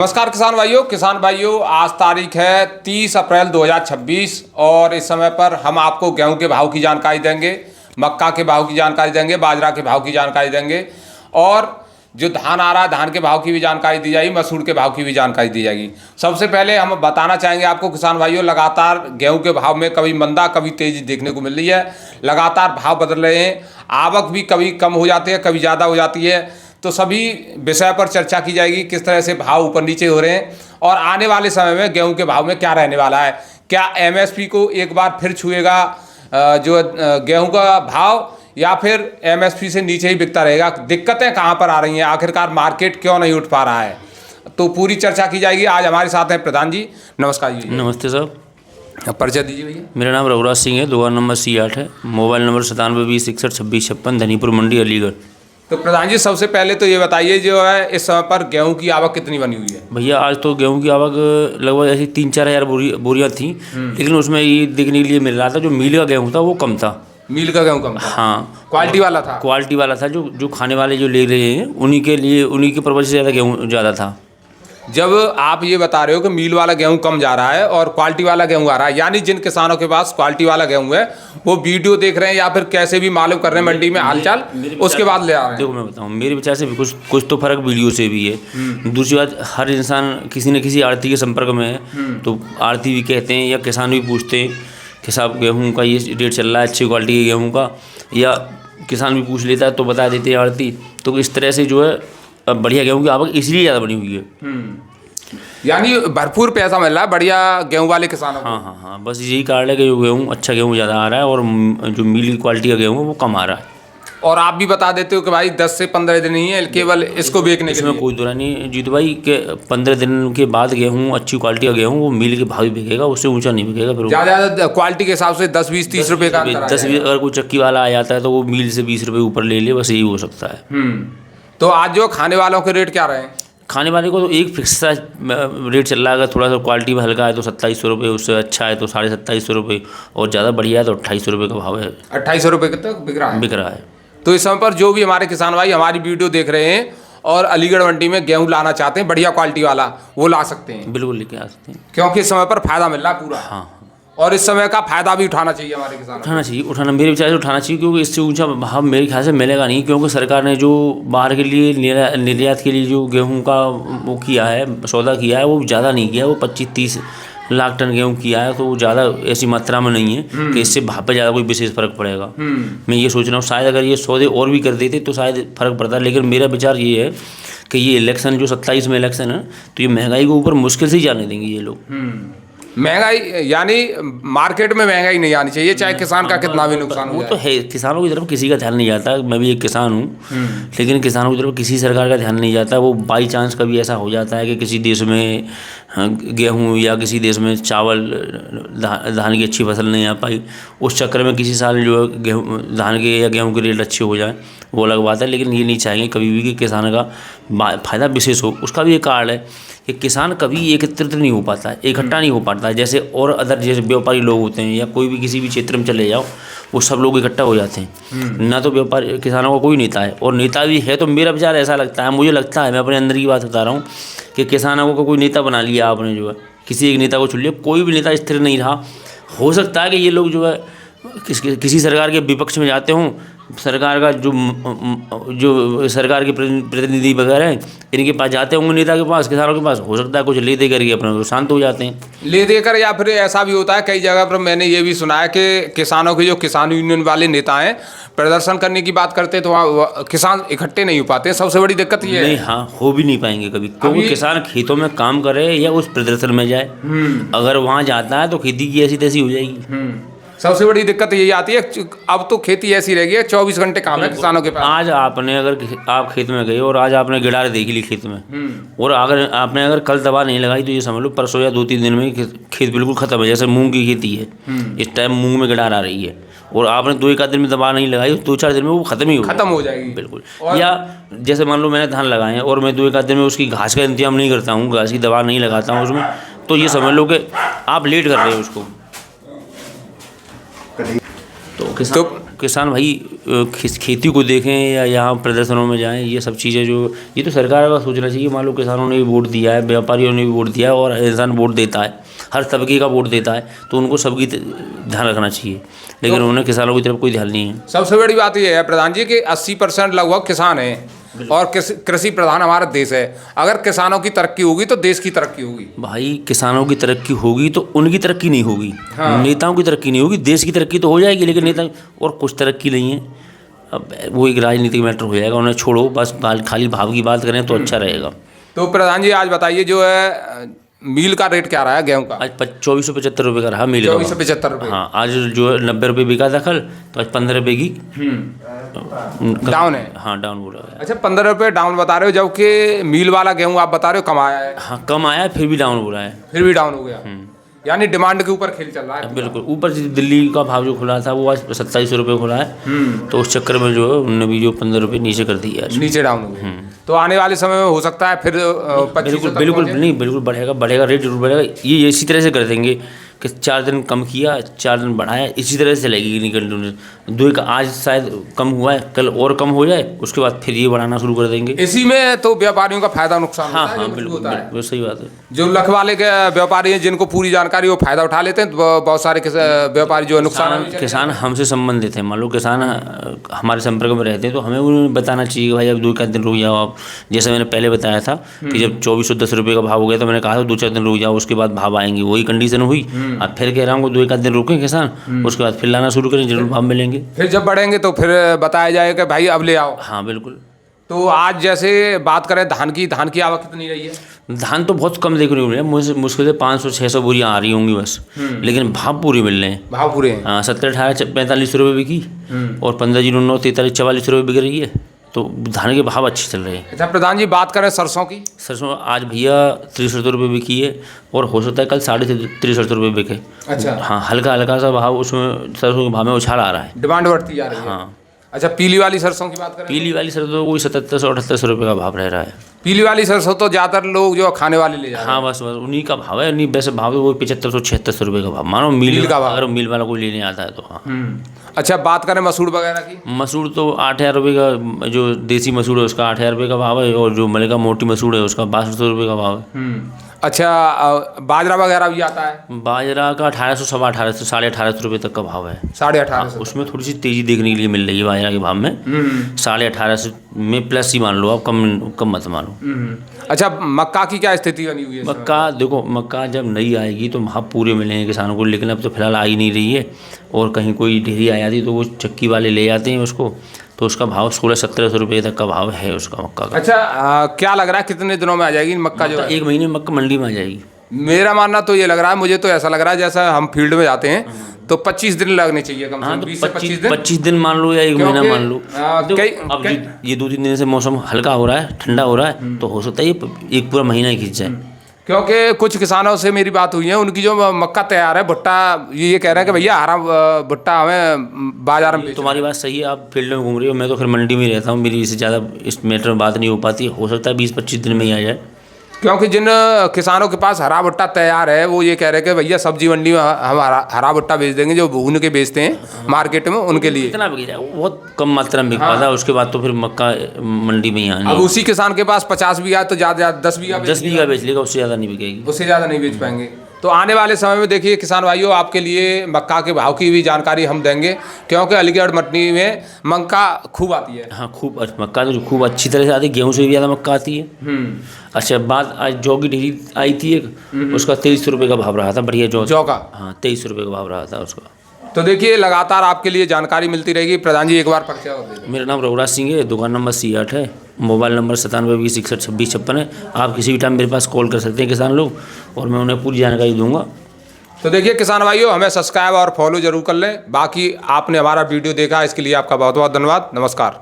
नमस्कार किसान भाइयों, आज तारीख है 30 अप्रैल 2026 और इस समय पर हम आपको गेहूं के भाव की जानकारी देंगे, मक्का के भाव की जानकारी देंगे, बाजरा के भाव की जानकारी देंगे और जो धान आ रहा है धान के भाव की भी जानकारी दी जाएगी, मसूर के भाव की भी जानकारी दी जाएगी। सबसे पहले हम बताना चाहेंगे आपको किसान भाइयों, लगातार गेहूं के भाव में कभी मंदा कभी तेजी देखने को मिल रही है। लगातार भाव बदल रहे हैं, आवक भी कभी कम हो जाती है कभी ज़्यादा हो जाती है। तो सभी विषय पर चर्चा की जाएगी, किस तरह से भाव ऊपर नीचे हो रहे हैं और आने वाले समय में गेहूं के भाव में क्या रहने वाला है। क्या एमएसपी को एक बार फिर छुएगा जो गेहूं का भाव, या फिर एमएसपी से नीचे ही बिकता रहेगा। दिक्कतें कहां पर आ रही हैं, आखिरकार मार्केट क्यों नहीं उठ पा रहा है, तो पूरी चर्चा की जाएगी। आज हमारे साथ हैं प्रधान जी। नमस्कार जी। नमस्ते साहब। परिचय दीजिए भैया। मेरा नाम रघुराज सिंह है, दुकान नंबर C8 है, मोबाइल नंबर 9720612656, धनीपुर मंडी, अलीगढ़। तो प्रधान जी, सबसे पहले तो ये बताइए, जो है इस समय पर गेहूं की आवक कितनी बनी हुई है। भैया आज तो गेहूं की आवक लगभग ऐसी 3-4 हज़ार बोरियाँ थी, लेकिन उसमें ये देखने के लिए मिल रहा था जो मील का गेहूं था वो कम था। मील का गेहूं कम था? हाँ, क्वालिटी वाला था। क्वालिटी वाला था, जो खाने वाले जो ले रहे हैं उन्हीं के लिए, उन्हीं की पर्पज से ज़्यादा गेहूँ ज़्यादा था। जब आप ये बता रहे हो कि मील वाला गेहूं कम जा रहा है और क्वालिटी वाला गेहूं आ रहा है, यानी जिन किसानों के पास क्वालिटी वाला गेहूं है वो वीडियो देख रहे हैं या फिर कैसे भी मालूम कर रहे हैं मंडी में हालचाल, उसके बाद ले आ रहे हैं। देखो मैं बताऊँ, मेरे विचार से भी कुछ तो फर्क वीडियो से भी है। दूसरी बात, हर इंसान किसी न किसी आड़ती के संपर्क में है, तो आड़ती भी कहते हैं या किसान भी पूछते हैं कि साहब गेहूँ का ये रेट चल रहा है अच्छी क्वालिटी के गेहूँ का, या किसान भी पूछ लेता है तो बता देते हैं आड़ती। तो इस तरह से जो है बढ़िया गेहूँ की आवक इसलिए ज़्यादा बनी हुई है। यानी भरपूर पैसा मिल रहा है बढ़िया गेहूं वाले किसानों को। हाँ, बस यही कारण है कि जो गेहूँ अच्छा गेहूँ ज़्यादा आ रहा है और जो मील की क्वालिटी का गेहूँ है वो कम आ रहा है। और आप भी बता देते हो कि भाई 10 से 15 दिन ही है केवल इसको बेचने के लिए। इसमें कोई दुरा नहीं जीतू भाई के 15 दिन के बाद गेहूँ अच्छी क्वालिटी का गेहूँ वो मील के भाव ही बिकेगा, उससे ऊंचा नहीं बिकेगा। फिर ज़्यादा क्वालिटी के हिसाब से 10, 20, 30 रुपये का 10-20 अगर कोई चक्की वाला आ जाता है तो वो मील से 20 रुपये ऊपर ले ले, बस यही हो सकता है। तो आज जो खाने वालों के रेट क्या रहे हैं? खाने वाले को तो एक फिक्स सा रेट चल रहा है। अगर थोड़ा सा क्वालिटी में हल्का है तो 2700 रुपये, उससे अच्छा है तो 2750 रुपये, और ज़्यादा बढ़िया है तो 2800 रुपये का भाव है। 2800 रुपये तक बिक रहा है। तो इस समय पर जो भी हमारे किसान भाई हमारी वीडियो देख रहे हैं और अलीगढ़ मंडी में गेहूं लाना चाहते हैं बढ़िया क्वालिटी वाला, वो ला सकते हैं। बिल्कुल लेके आ सकते हैं, क्योंकि इस समय पर फायदा मिल रहा है पूरा। हाँ। और इस समय का फायदा भी उठाना चाहिए हमारे किसानों। उठाना मेरे विचार से उठाना चाहिए, क्योंकि इससे ऊंचा भाव मेरे ख्याल से मिलेगा नहीं। क्योंकि सरकार ने जो बाहर के लिए निर्यात के लिए जो गेहूं का वो किया है, सौदा किया है, वो ज़्यादा नहीं किया है। वो 25-30 लाख टन गेहूं किया है, तो वो ज़्यादा ऐसी मात्रा में नहीं है कि इससे भाव पर ज़्यादा कोई विशेष फर्क पड़ेगा। मैं ये सोच रहा हूँ शायद अगर ये सौदे और भी कर देते तो शायद फर्क पड़ता। लेकिन मेरा विचार ये है कि ये इलेक्शन जो 27 में इलेक्शन है, तो ये महंगाई के ऊपर मुश्किल से ही जाने देंगे ये लोग। महंगाई यानी मार्केट में महंगाई नहीं आनी चाहिए, चाहे किसान का कितना भी नुकसान हो। वो तो है, किसानों की तरफ किसी का ध्यान नहीं जाता। मैं भी एक किसान हूँ, लेकिन किसानों की तरफ किसी सरकार का ध्यान नहीं जाता। वो बाई चांस कभी ऐसा हो जाता है कि किसी देश में गेहूँ या किसी देश में चावल धान की अच्छी फसल नहीं आ पाई, उस चक्कर में किसी साल जो है गेहूँ धान के या गेहूँ के रेट अच्छे हो जाए, वो अलग बात है। लेकिन ये नहीं चाहेंगे कभी भी कि किसान का फायदा विशेष हो। उसका भी एक कारण है कि किसान कभी एकत्रित नहीं हो पाता है, इकट्ठा नहीं हो पाता है। जैसे और अदर जैसे व्यापारी लोग होते हैं या कोई भी किसी भी क्षेत्र में चले जाओ, वो सब लोग इकट्ठा हो जाते हैं। ना तो व्यापारी किसानों का कोई नेता है, और नेता भी है तो मेरा विचार ऐसा लगता है, मुझे लगता है, मैं अपने अंदर की बात बता रहा हूँ कि किसानों को कोई नेता बना लिया आपने, जो है किसी एक नेता को चुन लिया। कोई भी नेता स्थिर नहीं रहा। हो सकता है कि ये लोग जो है किसी सरकार के विपक्ष में जाते हों, सरकार का जो सरकार के प्रतिनिधि वगैरह हैं इनके पास जाते होंगे, नेता के पास, किसानों के पास, हो सकता है कुछ ले दे करके अपना शांत हो जाते हैं। ले देकर, या फिर ऐसा भी होता है कई जगह पर मैंने ये भी सुना है कि किसानों के जो किसान यूनियन वाले नेता हैं प्रदर्शन करने की बात करते तो वहाँ किसान इकट्ठे नहीं हो पाते। सबसे बड़ी दिक्कत ये है। नहीं, हाँ, हो भी नहीं पाएंगे कभी, क्योंकि किसान खेतों में काम करे या उस प्रदर्शन में जाए, अगर वहाँ जाता है तो खेती की ऐसी तैसी हो जाएगी। सबसे बड़ी दिक्कत यही आती है, अब तो खेती ऐसी रह गई है 24 घंटे काम है किसानों के पास। आज आपने अगर आप खेत में गए और आज आपने गिडार देखी ली खेत में, और अगर आपने अगर कल दवा नहीं लगाई तो ये समझ लो परसों या 2-3 दिन में खेत बिल्कुल खत्म है। जैसे मूंग की खेती है, इस टाइम मूंग में गिडार आ रही है और आपने 2-1 दिन में दवा नहीं लगाई, 2-4 दिन में वो खत्म हो जाएगी बिल्कुल। या जैसे मान लो मैंने धान लगाए हैं और मैं 2-1 दिन में उसकी घास का इंतजाम नहीं करता हूँ, घास की दवा नहीं लगाता हूँ उसमें, तो ये समझ लो कि आप लेट कर रहे हो उसको। किसान भाई खेती को देखें या यहाँ प्रदर्शनों में जाएं, ये सब चीज़ें जो ये तो सरकार का सोचना चाहिए। मान लो किसानों ने भी वोट दिया है, व्यापारियों ने भी वोट दिया है, और इंसान वोट देता है, हर तबके का वोट देता है, तो उनको सबकी ध्यान रखना चाहिए, लेकिन उन्हें किसानों की तरफ कोई ध्यान नहीं है। सबसे बड़ी बात यह है प्रधान जी कि 80% लगभग किसान हैं और कृषि प्रधान हमारा देश है। अगर किसानों की तरक्की होगी तो देश की तरक्की होगी। भाई किसानों की तरक्की होगी तो उनकी तरक्की नहीं होगी, नेताओं की तरक्की नहीं होगी। देश की तरक्की तो हो जाएगी, लेकिन नेता और कुछ तरक्की नहीं है। अब वो एक राजनीतिक मैटर हो जाएगा, उन्हें छोड़ो, बस खाली भाव की बात करें तो अच्छा रहेगा। तो प्रधान जी आज बताइए जो है मील का रेट क्या रहा है गेहूं का? आज 2475 रुपये का रहा मील का। 2475 रुपये। हाँ, आज जो है 90 रुपये बिका था कल, तो आज 15 रुपये की डाउन है। हाँ, डाउन बोला है। अच्छा, 15 रुपये डाउन बता रहे हो, जबकि मील वाला गेहूं आप बता रहे हो कम आया है। हाँ, कम आया है, फिर भी डाउन बोला है। फिर भी डाउन हो गया, यानी डिमांड के ऊपर खेल चल रहा है। बिल्कुल, ऊपर से दिल्ली का भाव जो खुला था वो आज 2700 रुपये खुला है, तो उस चक्कर में जो है उन्होंने भी जो 15 रुपये नीचे कर दिया है, नीचे डाउन हो गया। तो आने वाले समय में हो सकता है फिर 25 बिल्कुल नहीं, बिल्कुल बढ़ेगा, रेट जरूर बढ़ेगा। ये इसी तरह से कर देंगे कि 4 दिन कम किया, 4 दिन बढ़ाया, इसी तरह से चलेगी निकल दो का। आज शायद कम हुआ है, कल और कम हो जाए, उसके बाद फिर ये बढ़ाना शुरू कर देंगे। इसी में तो व्यापारियों का फायदा नुकसान हाँ होता है। हाँ, बिल्कुल सही बात है। जो लख वाले के व्यापारी हैं जिनको पूरी जानकारी वो फायदा उठा लेते हैं, तो बहुत सारे व्यापारी जो है नुकसान। किसान हमसे संबंधित है, मान लो किसान हमारे संपर्क में रहते हैं, तो हमें उन्हें बताना चाहिए भाई अब 2-4 दिन रुक जाओ आप। जैसे मैंने पहले बताया था कि जब 2410 रुपये का भाव हो गया तो मैंने कहा था 2-4 दिन रुक जाओ, उसके बाद भाव आएंगे। वही कंडीशन हुई। अब फिर कह रहा हूँ 2-1 दिन रुकें किसान, उसके बाद फिर लाना शुरू करें, जरूर भाव मिलेंगे। फिर जब बढ़ेंगे तो फिर बताया जाएगा भाई अब ले आओ। हाँ बिल्कुल। तो आज जैसे बात करें धान की आवक कितनी रही है? धान तो बहुत कम देखने को मिला, मुश्किल से 500-600 बोरियाँ आ रही होंगी बस, लेकिन भाव पूरे मिल रहे हैं। भाव पूरे हैं। हाँ, 17-18-45 रुपये बिकी, और 15-09-43-44 रुपये बिक रही है, तो धान के भाव अच्छे चल रहे हैं। अच्छा प्रधान जी, बात करें सरसों की। सरसों आज भैया 63 रुपये बिकी है, और हो सकता है कल 63.5 रुपये बिके। अच्छा। हाँ, हल्का सा भाव उसमें सरसों के भाव में उछाल आ रहा है, डिमांड बढ़ती जा रही है। हाँ। अच्छा, पीली वाली सरसों की बात करें? पीली वाली सरसों कोई 7700-7800 रुपये का भाव रह रहा है। पीली वाली सरसों तो ज़्यादातर लोग जो खाने वाले ले जाते हैं। हाँ, बस उन्हीं का भाव है। नहीं, वैसे भाव तो वो 7500-7600 रुपये का भाव मानो मिल का भाव, अगर मिल वाला कोई लेने आता है तो। हाँ। अच्छा, बात करें मसूर वगैरह की। मसूर तो 8000 रुपये का, जो देसी मसूर है उसका 8000 रुपये का भाव है, और जो मलेगा मोटी मसूर है उसका 6200 रुपये का भाव है। अच्छा, बाजरा वगैरह भी आता है? बाजरा का 1800, 1850, 1850 रुपये तक का भाव है। 1850। उसमें थोड़ी सी तेज़ी देखने के लिए मिल रही है बाजरा के भाव में। 1850 में प्लस ही मान लो आप, कम मत मानो। अच्छा, मक्का की क्या स्थिति बनी हुई है? मक्का देखो, मक्का जब नई आएगी तो भाव पूरे मिलेंगे किसानों को, लेकिन अब तो फिलहाल आ ही नहीं रही है, और कहीं कोई ढेरी आ जाती तो वो चक्की वाले ले जाते हैं उसको, तो उसका भाव 1600-1700 रुपये तक का भाव है उसका मक्का का। अच्छा, क्या लग रहा है कितने दिनों में आ जाएगी मक्का? जो 1 महीने में मक्का मंडी में आ जाएगी। मेरा मानना तो ये लग रहा है, मुझे तो ऐसा लग रहा है जैसा हम फील्ड में जाते हैं तो 25 दिन लगने चाहिए कम से कम। 20 से 25 दिन मान लो, या 1 महीना मान लो। अब कई ये 2-3 दिन से मौसम हल्का हो रहा है, ठंडा हो रहा है, तो हो सकता है ये एक पूरा महीना ही खींच जाए। क्योंकि कुछ किसानों से मेरी बात हुई है, उनकी जो मक्का तैयार है, भुट्टा, ये कह रहे हैं कि भैया हरा भुट्टा हमें बाजार में। तुम्हारी बात सही है, आप फील्ड में घूम रही हो, मैं तो फिर मंडी में रहता हूँ, मेरी इससे ज़्यादा इस मैटर में बात नहीं हो पाती। हो सकता है 20-25 दिन में ही आ जाए। क्योंकि जिन किसानों के पास हरा भुट्टा तैयार है वो ये कह रहे हैं कि भैया सब्जी मंडी में हम हरा भुट्टा बेच देंगे, जो भून के बेचते हैं मार्केट में, उनके लिए। कितना बिक जाएगा? बहुत कम मात्रा में बिक पाता है, उसके बाद तो फिर मक्का मंडी में ही आनी। अब उसी किसान के पास 50 बीघा तो ज़्यादा 10 बीघा बेच लेगा, उससे ज़्यादा नहीं बिकेगी, उससे ज़्यादा नहीं बेच पाएंगे। तो आने वाले समय में देखिए किसान भाइयों, आपके लिए मक्का के भाव की भी जानकारी हम देंगे, क्योंकि अलीगढ़ मंडी में मक्का खूब आती है। हाँ, खूब मक्का तो खूब अच्छी तरह से आती है, गेहूँ से भी ज़्यादा मक्का आती है। अच्छा, बात आज जौ की ढेरी आई थी एक, उसका 2300 रुपये का भाव रहा था, बढ़िया जौ का। हाँ, 2300 रुपये का भाव रहा था उसका। तो देखिए लगातार आपके लिए जानकारी मिलती रहेगी। प्रधान जी एक बार परिचय और दे दें। मेरा नाम रघुराज सिंह है, दुकान नंबर C8 है, मोबाइल नंबर 9720612656 है। आप किसी भी टाइम मेरे पास कॉल कर सकते हैं किसान लोग, और मैं उन्हें पूरी जानकारी दूंगा। तो देखिए किसान भाइयों, हमें सब्सक्राइब और फॉलो जरूर कर लें। बाकी आपने हमारा वीडियो देखा, इसके लिए आपका बहुत बहुत धन्यवाद। नमस्कार।